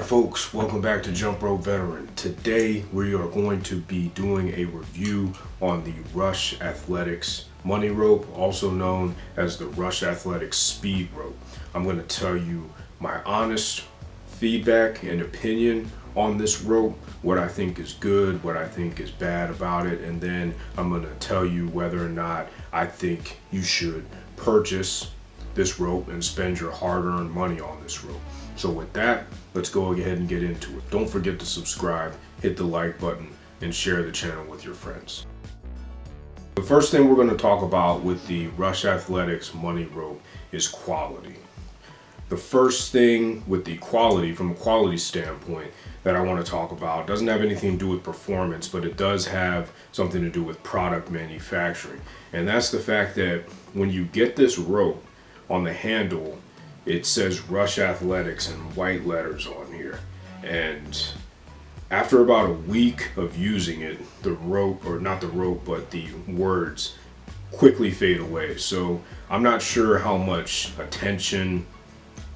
Alright folks, welcome back to Jump Rope Veteran. Today we are going to be doing a review on the Rush Athletics Money Rope, also known as the Rush Athletics Speed Rope. I'm going to tell you my honest feedback and opinion on this rope, what I think is good, what I think is bad about it, and then I'm going to tell you whether or not I think you should purchase this rope and spend your hard-earned money on this rope. So with that, let's go ahead and get into it. Don't forget to subscribe, hit the like button, and share the channel with your friends. The first thing we're going to talk about with the Rush Athletics Money Rope is quality. The first thing with the quality, from a quality standpoint, that I want to talk about doesn't have anything to do with performance, but it does have something to do with product manufacturing. And that's the fact that when you get this rope, on the handle it says Rush Athletics in white letters on here, and after about a week of using it, the rope, or not the rope, but the words quickly fade away. So I'm not sure how much attention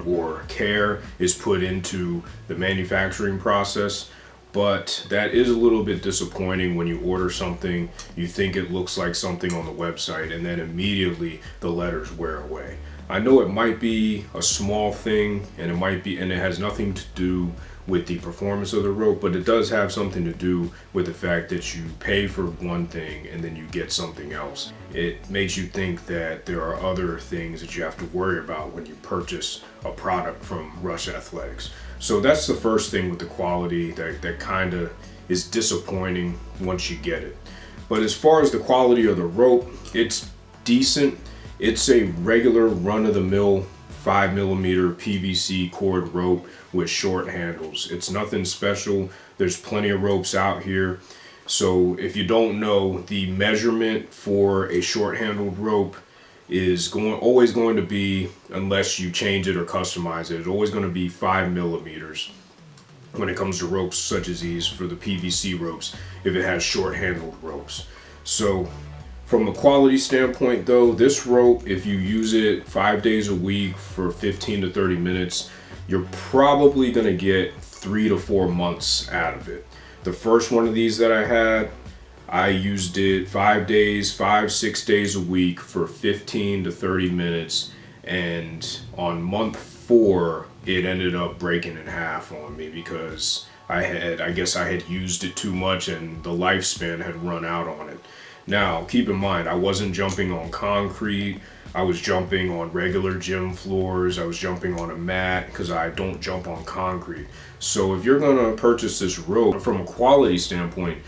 or care is put into the manufacturing process, but that is a little bit disappointing when you order something, you think it looks like something on the website, and then immediately the letters wear away. I know it might be a small thing, and it has nothing to do with the performance of the rope, but it does have something to do with the fact that you pay for one thing and then you get something else. It makes you think that there are other things that you have to worry about when you purchase a product from Rush Athletics. So that's the first thing with the quality that kind of is disappointing once you get it. But as far as the quality of the rope, it's decent. It's a regular run-of-the-mill 5mm PVC cord rope with short handles. It's nothing special. There's plenty of ropes out here. So if you don't know, the measurement for a short-handled rope is always going to be, unless you change it or customize it, it's always going to be 5mm when it comes to ropes such as these for the PVC ropes, if it has short-handled ropes. So from a quality standpoint though, this rope, if you use it 5 days a week for 15 to 30 minutes, you're probably going to get 3 to 4 months out of it. The first one of these that I had, I used it 5 6 days a week for 15 to 30 minutes, and on month 4 it ended up breaking in half on me because I guess I had used it too much and the lifespan had run out on it. Now, keep in mind, I wasn't jumping on concrete. I was jumping on regular gym floors. I was jumping on a mat because I don't jump on concrete. So if you're going to purchase this rope, from a quality standpoint,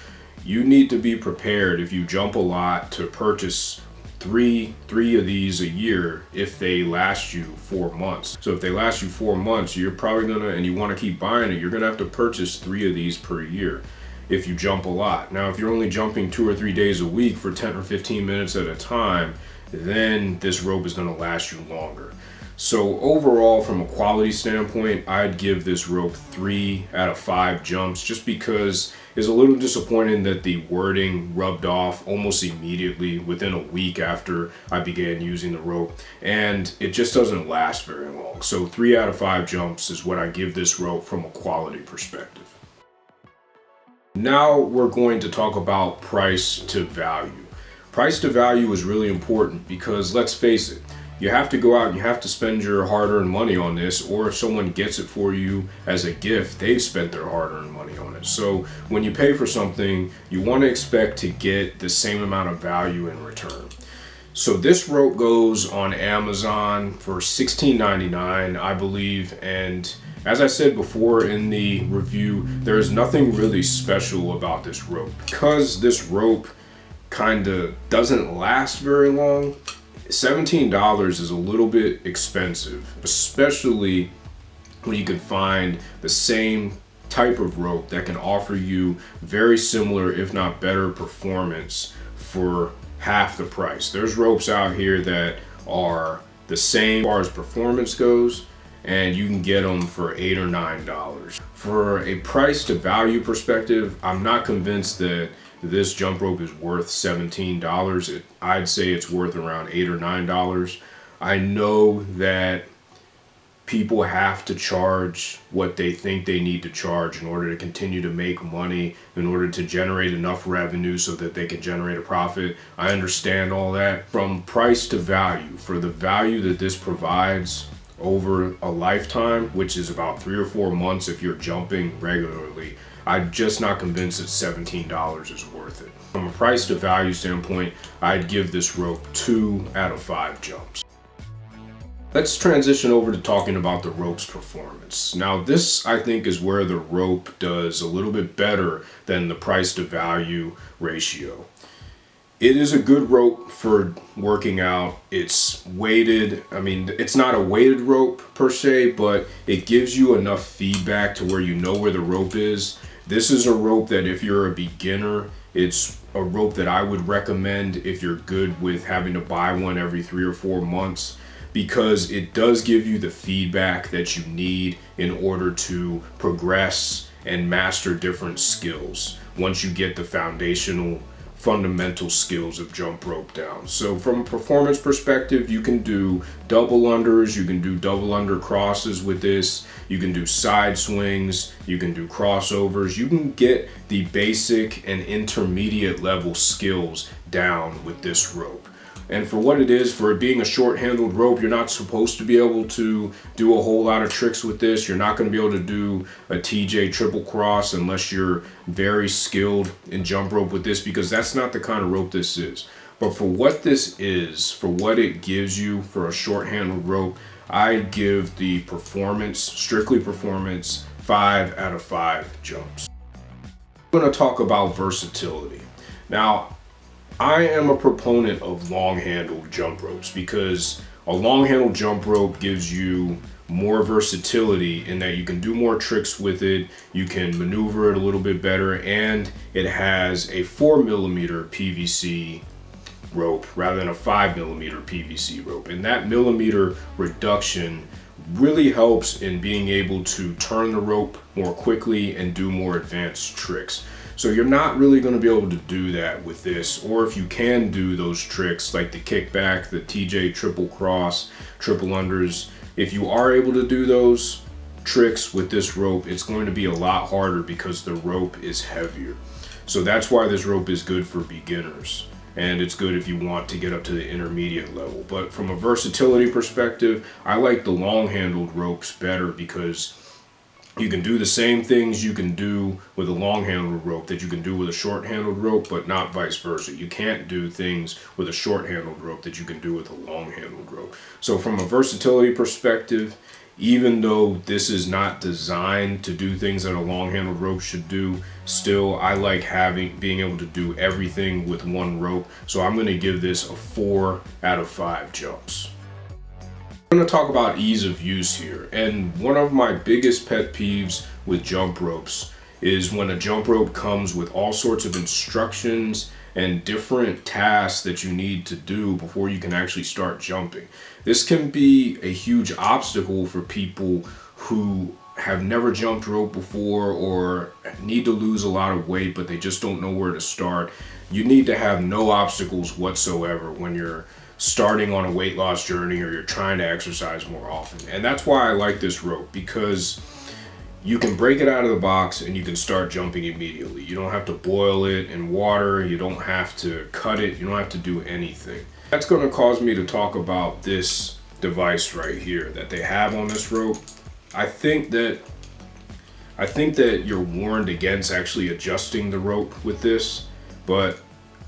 you need to be prepared, if you jump a lot, to purchase three of these a year if they last you 4 months. So if they last you 4 months, you're probably going to, and you want to keep buying it, you're going to have to purchase 3 of these per year if you jump a lot. Now, if you're only jumping 2 or 3 days a week for 10 or 15 minutes at a time, then this rope is going to last you longer. So overall, from a quality standpoint, I'd give this rope 3 out of 5 jumps, just because it's a little disappointing that the wording rubbed off almost immediately within a week after I began using the rope, and it just doesn't last very long. So 3 out of 5 jumps is what I give this rope from a quality perspective. Now we're going to talk about price to value. Price to value is really important because, let's face it, you have to go out and you have to spend your hard-earned money on this, or if someone gets it for you as a gift, they've spent their hard-earned money on it. So when you pay for something, you want to expect to get the same amount of value in return. So this rope goes on Amazon for $16.99, I believe, and as I said before in the review, there is nothing really special about this rope. Because this rope kind of doesn't last very long, $17 is a little bit expensive, especially when you can find the same type of rope that can offer you very similar, if not better, performance for half the price. There's ropes out here that are the same as far as performance goes, and you can get them for $8 or $9. For a price to value perspective, I'm not convinced that this jump rope is worth $17. I'd say it's worth around $8 or $9. I know that people have to charge what they think they need to charge in order to continue to make money, in order to generate enough revenue so that they can generate a profit. I understand all that. From price to value, for the value that this provides over a lifetime, which is about 3 or 4 months if you're jumping regularly, I'm just not convinced that $17 is worth it. From a price to value standpoint, I'd give this rope 2 out of 5 jumps. Let's transition over to talking about the rope's performance. Now this, I think, is where the rope does a little bit better than the price to value ratio. It is a good rope for working out. It's weighted. I mean, it's not a weighted rope per se, but it gives you enough feedback to where you know where the rope is. This is a rope that if you're a beginner, it's a rope that I would recommend if you're good with having to buy one every 3 or 4 months, because it does give you the feedback that you need in order to progress and master different skills once you get the fundamental skills of jump rope down. So from a performance perspective, you can do double unders, you can do double under crosses with this, you can do side swings, you can do crossovers, you can get the basic and intermediate level skills down with this rope. And for what it is, for it being a short-handled rope, you're not supposed to be able to do a whole lot of tricks with this. You're not going to be able to do a TJ triple cross unless you're very skilled in jump rope with this, because that's not the kind of rope this is. But for what this is, for what it gives you for a short-handled rope, I'd give the performance, strictly performance, 5 out of 5 jumps. I'm going to talk about versatility. Now, I am a proponent of long-handled jump ropes because a long-handled jump rope gives you more versatility in that you can do more tricks with it, you can maneuver it a little bit better, and it has a 4mm PVC rope rather than a 5mm PVC rope. And that millimeter reduction really helps in being able to turn the rope more quickly and do more advanced tricks. So you're not really going to be able to do that with this, or if you can do those tricks like the kickback, the TJ triple cross, triple unders, if you are able to do those tricks with this rope, it's going to be a lot harder because the rope is heavier. So that's why this rope is good for beginners, and it's good if you want to get up to the intermediate level. But from a versatility perspective, I like the long-handled ropes better because you can do the same things you can do with a long-handled rope that you can do with a short-handled rope, but not vice versa. You can't do things with a short-handled rope that you can do with a long-handled rope. So from a versatility perspective, even though this is not designed to do things that a long-handled rope should do, still I like being able to do everything with one rope. So I'm going to give this a 4 out of 5 jumps. I'm going to talk about ease of use here, and one of my biggest pet peeves with jump ropes is when a jump rope comes with all sorts of instructions and different tasks that you need to do before you can actually start jumping. This can be a huge obstacle for people who have never jumped rope before or need to lose a lot of weight but they just don't know where to start. You need to have no obstacles whatsoever when you're starting on a weight loss journey or you're trying to exercise more often. And that's why I like this rope, because you can break it out of the box and you can start jumping immediately. You don't have to boil it in water, you don't have to cut it, you don't have to do anything. That's going to cause me to talk about this device right here that they have on this rope. I think that you're warned against actually adjusting the rope with this, but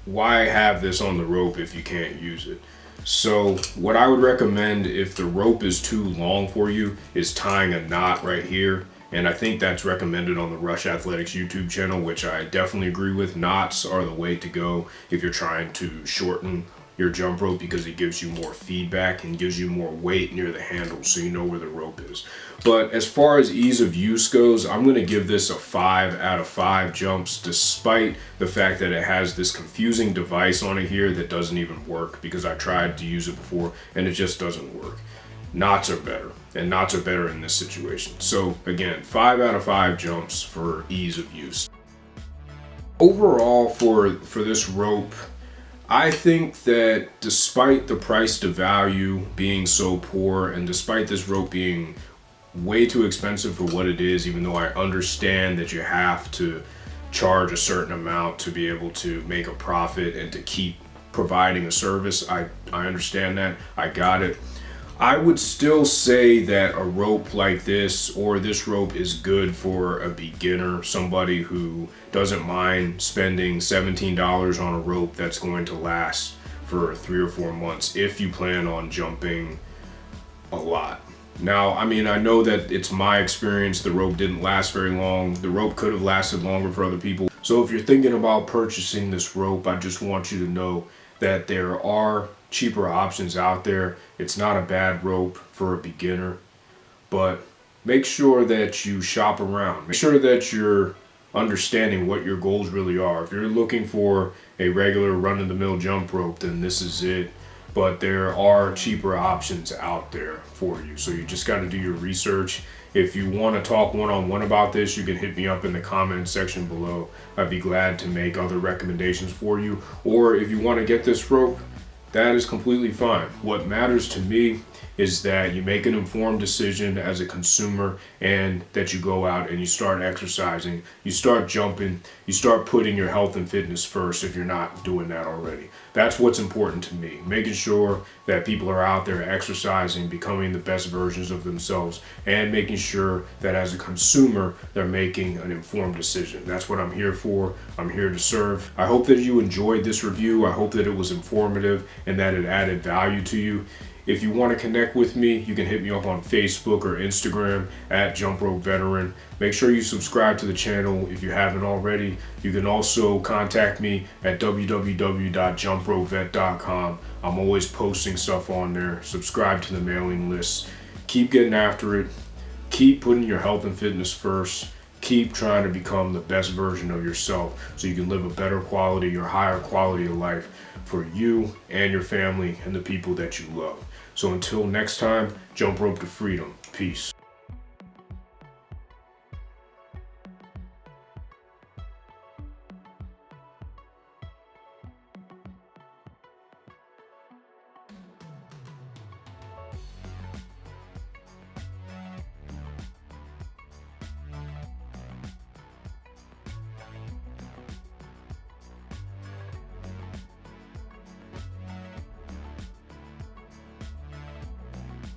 why have this on the rope if you can't use it? So what I would recommend if the rope is too long for you is tying a knot right here. And I think that's recommended on the Rush Athletics YouTube channel, which I definitely agree with. Knots are the way to go if you're trying to shorten your jump rope, because it gives you more feedback and gives you more weight near the handle so you know where the rope is. But as far as ease of use goes, I'm going to give this a 5 out of 5 jumps, despite the fact that it has this confusing device on it here that doesn't even work, because I tried to use it before and it just doesn't work. Knots are better, and knots are better in this situation. So again, 5 out of 5 jumps for ease of use. Overall for this rope, I think that despite the price to value being so poor, and despite this rope being way too expensive for what it is, even though I understand that you have to charge a certain amount to be able to make a profit and to keep providing a service. I understand that. I got it. I would still say that a rope like this, or this rope, is good for a beginner, somebody who doesn't mind spending $17 on a rope that's going to last for 3 or 4 months if you plan on jumping a lot. Now, I mean, I know that it's my experience, the rope didn't last very long. The rope could have lasted longer for other people. So if you're thinking about purchasing this rope, I just want you to know that there are cheaper options out there. It's not a bad rope for a beginner, but make sure that you shop around. Make sure that you're understanding what your goals really are. If you're looking for a regular run-of-the-mill jump rope, then this is it. But there are cheaper options out there for you. So you just got to do your research. If you want to talk one-on-one about this, you can hit me up in the comment section below. I'd be glad to make other recommendations for you. Or if you want to get this rope, that is completely fine. What matters to me is that you make an informed decision as a consumer, and that you go out and you start exercising, you start jumping, you start putting your health and fitness first if you're not doing that already. That's what's important to me, making sure that people are out there exercising, becoming the best versions of themselves, and making sure that as a consumer, they're making an informed decision. That's what I'm here for. I'm here to serve. I hope that you enjoyed this review. I hope that it was informative and that it added value to you. If you want to connect with me, you can hit me up on Facebook or Instagram at Jump Rope Veteran. Make sure you subscribe to the channel if you haven't already. You can also contact me at www.jumpropevet.com. I'm always posting stuff on there. Subscribe to the mailing list. Keep getting after it. Keep putting your health and fitness first. Keep trying to become the best version of yourself so you can live a better quality or higher quality of life for you and your family and the people that you love. So until next time, jump rope to freedom. Peace.